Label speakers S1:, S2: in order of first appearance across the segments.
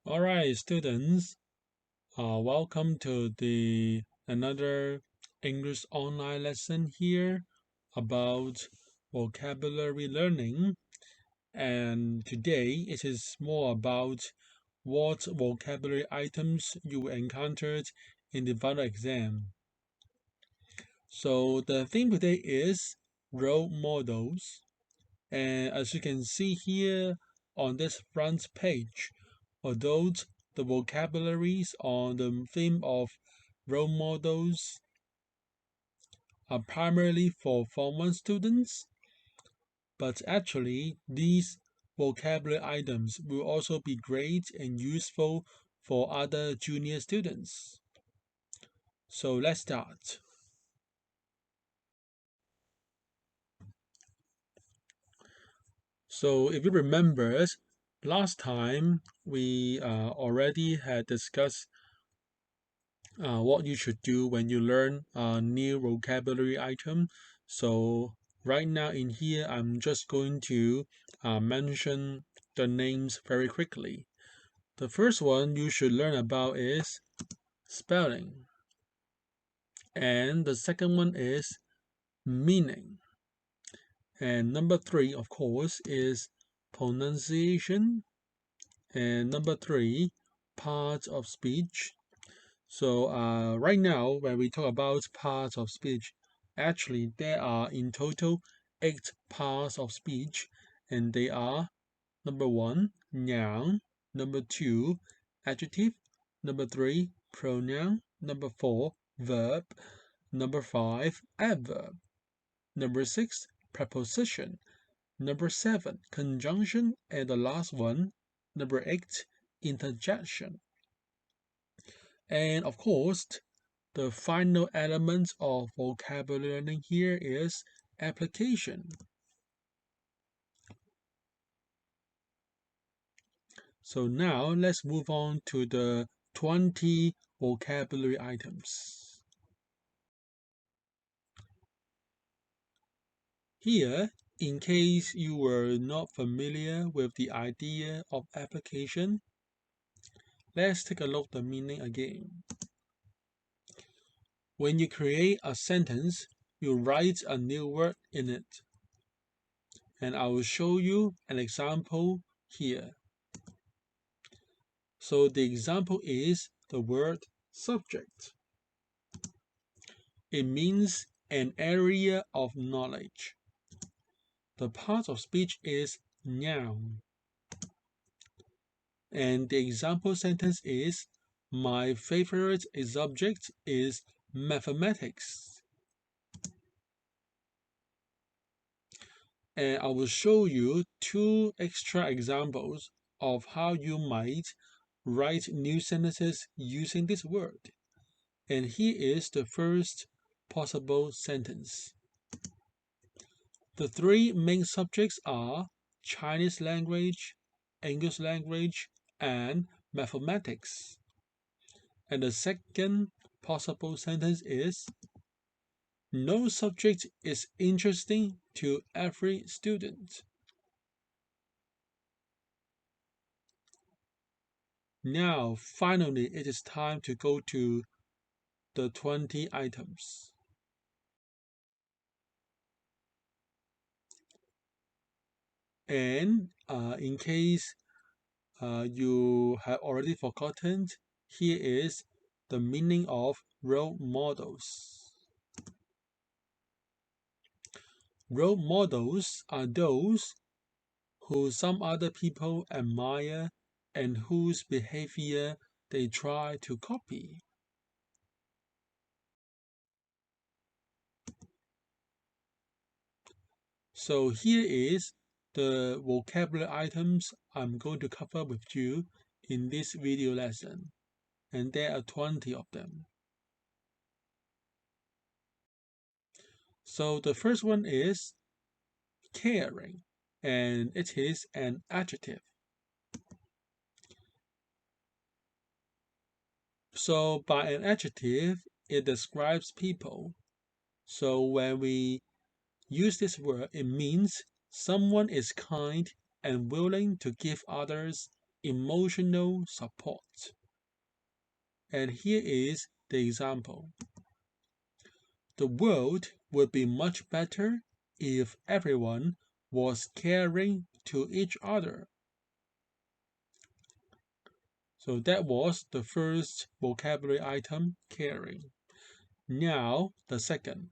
S1: All right, students, welcome to the another English online lesson here about vocabulary learning. And today it is more about what vocabulary items you encountered in the final exam. So the theme today is role models. And as you can see here on this front page, although the vocabularies on the theme of role models are primarily for Form 1 students, but actually these vocabulary items will also be great and useful for other junior students. So let's start. So if you remember, last time we already had discussed what you should do when you learn a new vocabulary item. So right now in here, I'm just going to mention the names very quickly. The first one you should learn about is spelling, and the second one is meaning. And number three, of course, is pronunciation. And number three, parts of speech. So right now, when we talk about parts of speech, actually there are in total 8 parts of speech, and they are number one, noun, number two, adjective, number three, pronoun, number four, verb, number five, adverb, number six, preposition, number seven, conjunction, and the last one, number eight, interjection. And of course, the final element of vocabulary learning here is application. So now let's move on to the 20 vocabulary items. Here, in case you were not familiar with the idea of application, let's take a look at the meaning again. When you create a sentence, you write a new word in it. And I will show you an example here. So the example is the word subject. It means an area of knowledge. The part of speech is noun. And the example sentence is my favorite subject is mathematics. And I will show you 2 extra examples of how you might write new sentences using this word. And here is the first possible sentence. The 3 main subjects are Chinese language, English language, and mathematics. And the second possible sentence is no subject is interesting to every student. Now, finally, it is time to go to the 20 items. And in case you have already forgotten, here is the meaning of role models. Role models are those who some other people admire and whose behavior they try to copy. So here is the vocabulary items I'm going to cover with you in this video lesson, and there are 20 of them. So the first one is caring, and it is an adjective. So by an adjective, it describes people. So when we use this word, it means someone is kind and willing to give others emotional support. And here is the example. The world would be much better if everyone was caring to each other. So that was the first vocabulary item, caring. Now the second.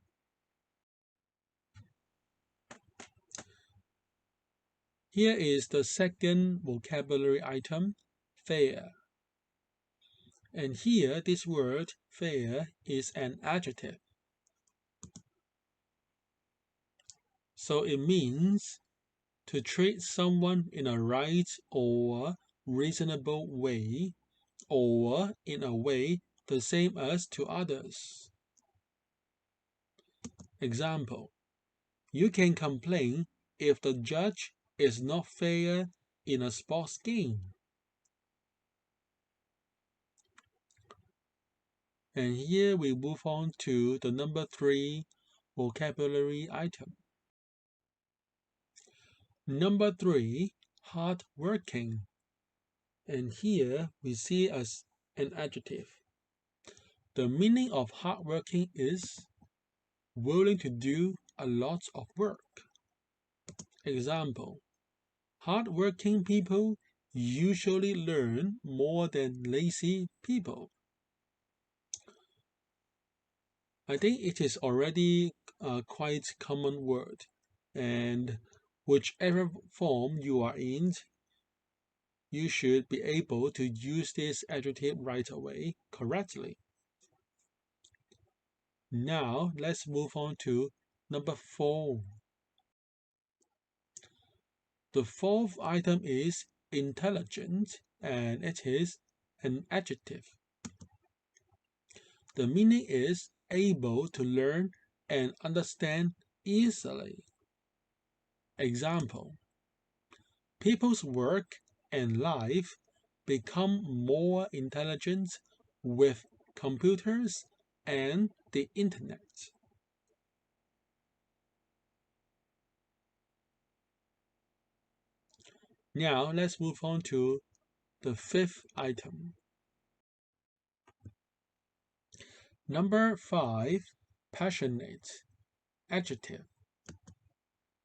S1: Here is the second vocabulary item, fair. And here this word fair is an adjective. So it means to treat someone in a right or reasonable way, or in a way the same as to others. Example, you can complain if the judge is not fair in a sports game. And here we move on to the number 3 vocabulary item. Number 3, hardworking. And here we see as an adjective. The meaning of hardworking is willing to do a lot of work. Example, hardworking people usually learn more than lazy people. I think it is already a quite common word, and whichever form you are in, you should be able to use this adjective right away correctly. Now let's move on to number 4. The fourth item is intelligent, and it is an adjective. The meaning is able to learn and understand easily. Example, people's work and life become more intelligent with computers and the internet. Now let's move on to the fifth item. Number 5, passionate, adjective.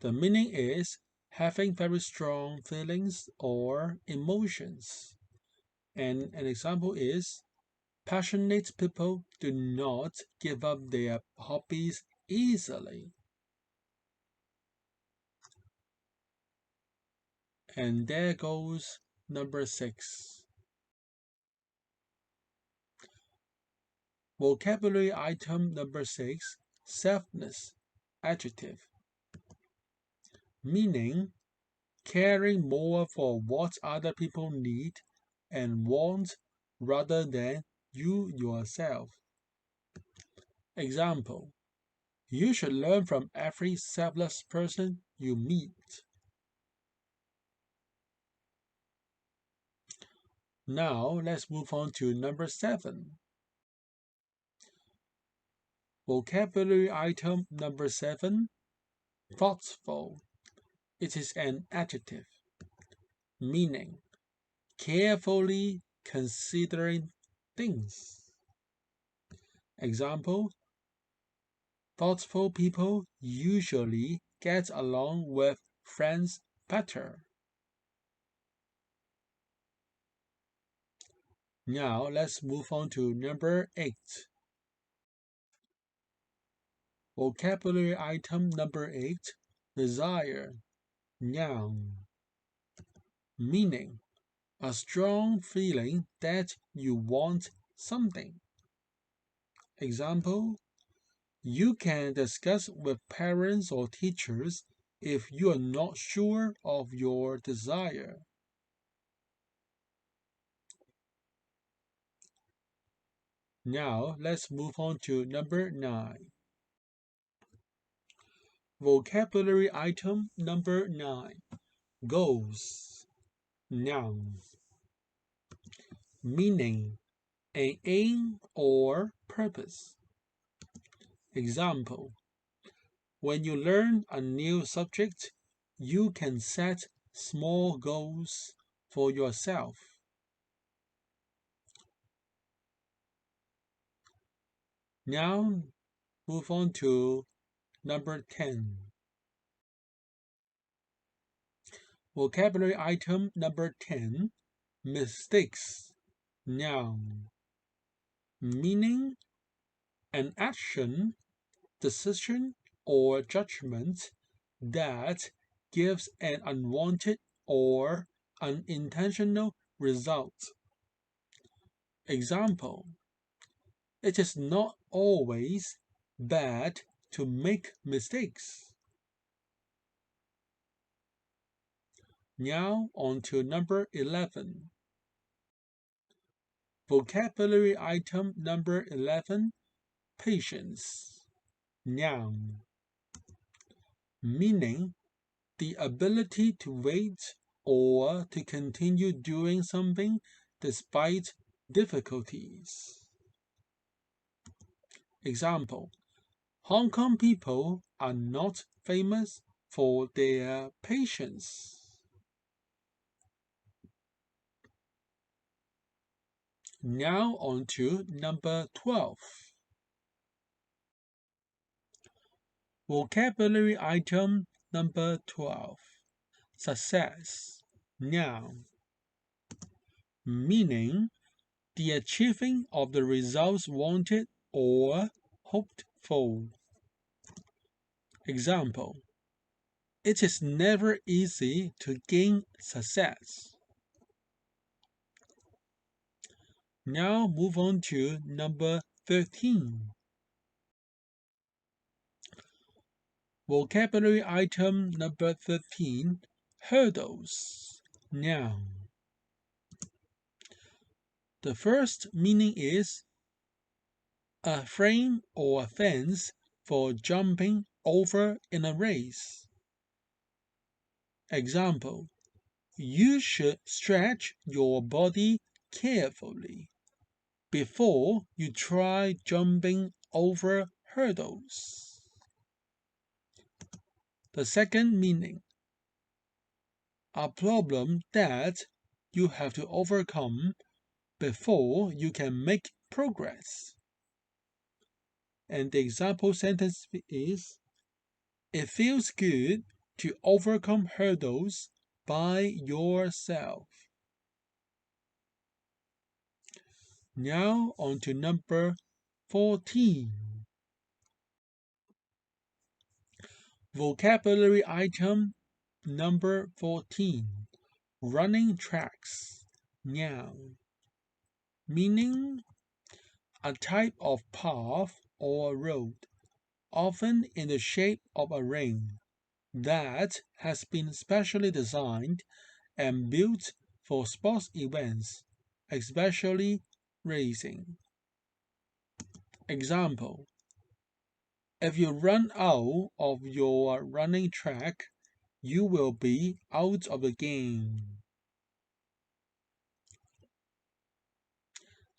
S1: The meaning is having very strong feelings or emotions. And an example is passionate people do not give up their hobbies easily. And there goes number 6. Vocabulary item number 6, selfless, adjective. Meaning caring more for what other people need and want rather than you yourself. Example, you should learn from every selfless person you meet. Now let's move on to number 7. Vocabulary item number 7, thoughtful. It is an adjective. Meaning carefully considering things. Example, thoughtful people usually get along with friends better. Now let's move on to number 8. Vocabulary item number 8, desire, noun. Meaning a strong feeling that you want something. Example, you can discuss with parents or teachers if you are not sure of your desire. Now let's move on to number 9. Vocabulary item number 9, goals, noun. Meaning an aim or purpose. Example, when you learn a new subject, you can set small goals for yourself. Now move on to number 10. Vocabulary item number 10, mistakes. Noun. Meaning, an action, decision, or judgment that gives an unwanted or unintentional result. Example: it is not always bad to make mistakes. Now on to number 11. Vocabulary item number 11, patience. Noun. Meaning, the ability to wait or to continue doing something despite difficulties. Example: Hong Kong people are not famous for their patience. Now on to number 12. Vocabulary item number 12. Success. Noun. Meaning, the achieving of the results wanted or hoped for. Example: it is never easy to gain success. Now move on to number 13. Vocabulary item number 13, hurdles. Noun. The first meaning is a frame or a fence for jumping over in a race. Example: you should stretch your body carefully before you try jumping over hurdles. The second meaning, a problem that you have to overcome before you can make progress. And the example sentence is, it feels good to overcome hurdles by yourself. Now on to number 14. Vocabulary item number 14, running tracks. Noun. Meaning, a type of path or road, often in the shape of a ring, that has been specially designed and built for sports events, especially racing. Example: if you run out of your running track, you will be out of the game.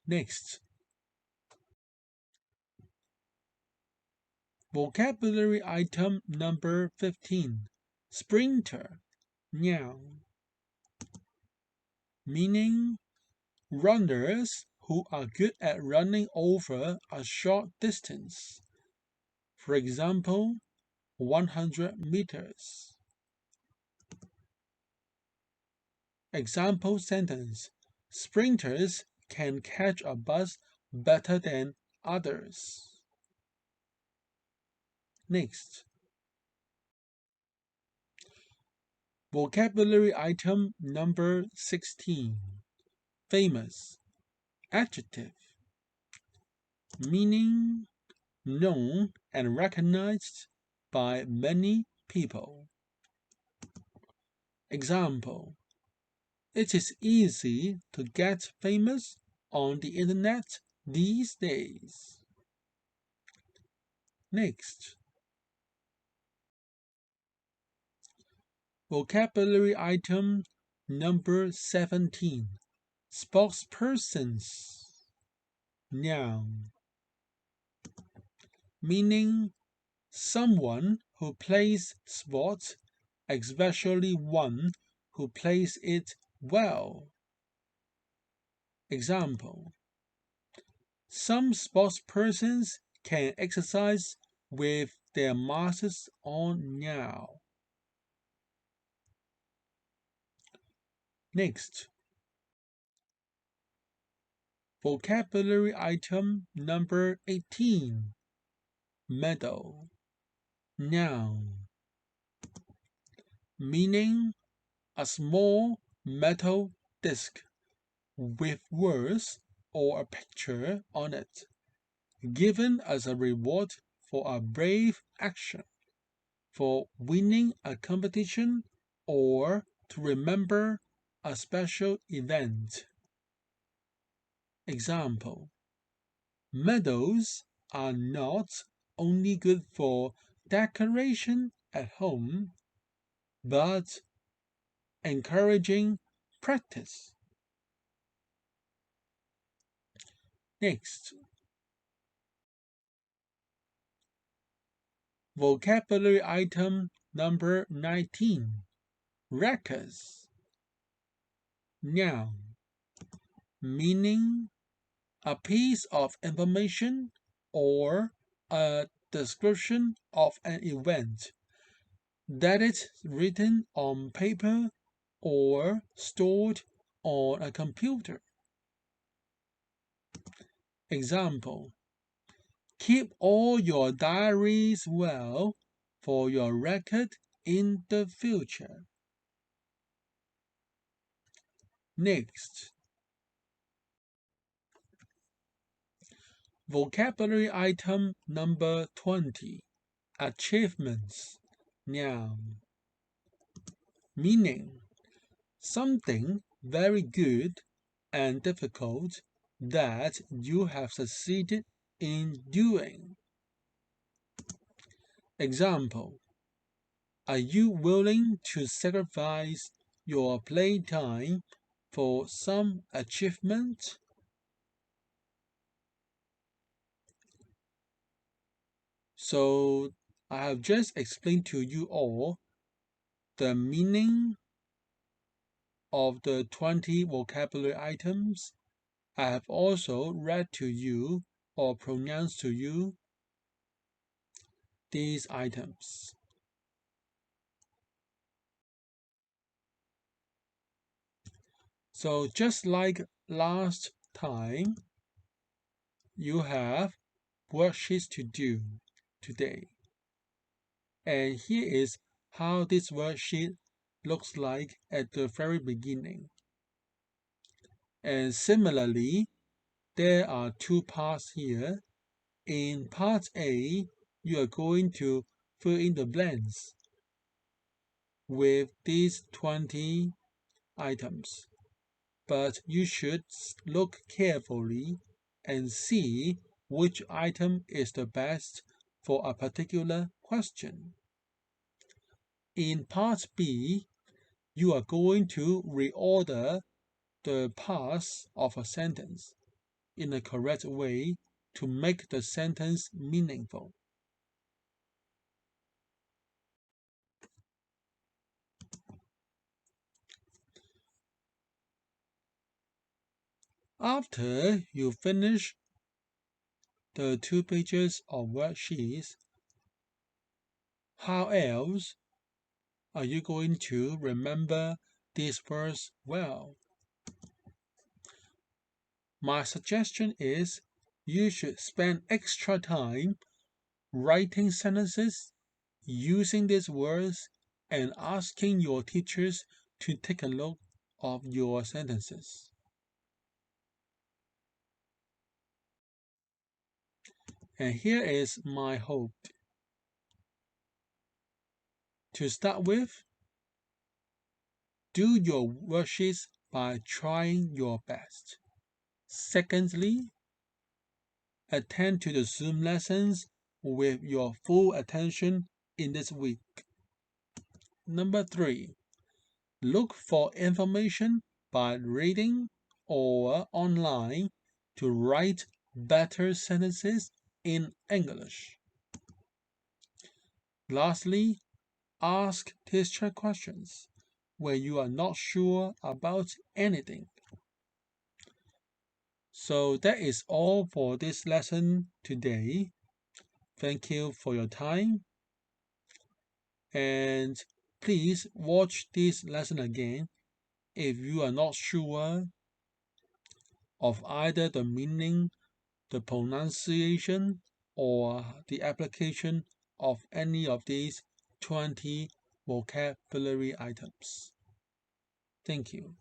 S1: Next, vocabulary item number 15, sprinter. Noun. Meaning, runners who are good at running over a short distance. For example, 100 meters. Example sentence: sprinters can catch a bus better than others. Next, vocabulary item number 16, famous. Adjective. Meaning, known and recognized by many people. Example: it is easy to get famous on the internet these days. Next, vocabulary item number 17, sportspersons. Noun. Meaning, someone who plays sports, especially one who plays it well. Example: some sportspersons can exercise with their masks on now. Next, vocabulary item number 18. Medal. Noun. Meaning: a small metal disc with words or a picture on it, given as a reward for a brave action, for winning a competition, or to remember a special event. Example: medals are not only good for decoration at home, but encouraging practice. Next, vocabulary item number 19. Records. Noun. Meaning: a piece of information or a description of an event that is written on paper or stored on a computer. Example: keep all your diaries well for your record in the future. Next, vocabulary item number 20. Achievements. Noun. Meaning: something very good and difficult that you have succeeded in doing. Example: are you willing to sacrifice your playtime for some achievement? So, I have just explained to you all the meaning of the 20 vocabulary items. I have also read to you or pronounced to you these items. So just like last time, you have worksheets to do today. And here is how this worksheet looks like at the very beginning. And similarly, there are two parts here. In part A, you are going to fill in the blanks with these 20 items. But you should look carefully and see which item is the best for a particular question. In part B, you are going to reorder the parts of a sentence in a correct way to make the sentence meaningful. After you finish the 2 pages of worksheets, how else are you going to remember these words well? My suggestion is you should spend extra time writing sentences using these words and asking your teachers to take a look of your sentences. And here is my hope. To start with, do your worksheets by trying your best. Secondly, attend to the Zoom lessons with your full attention in this week. Number 3, look for information by reading or online to write better sentences in English. Lastly, ask teacher questions. when you are not sure about anything. So that is all for this lesson today. Thank you for your time, and please watch this lesson again if you are not sure of either the meaning, the pronunciation, or the application of any of these 20 vocabulary items. Thank you.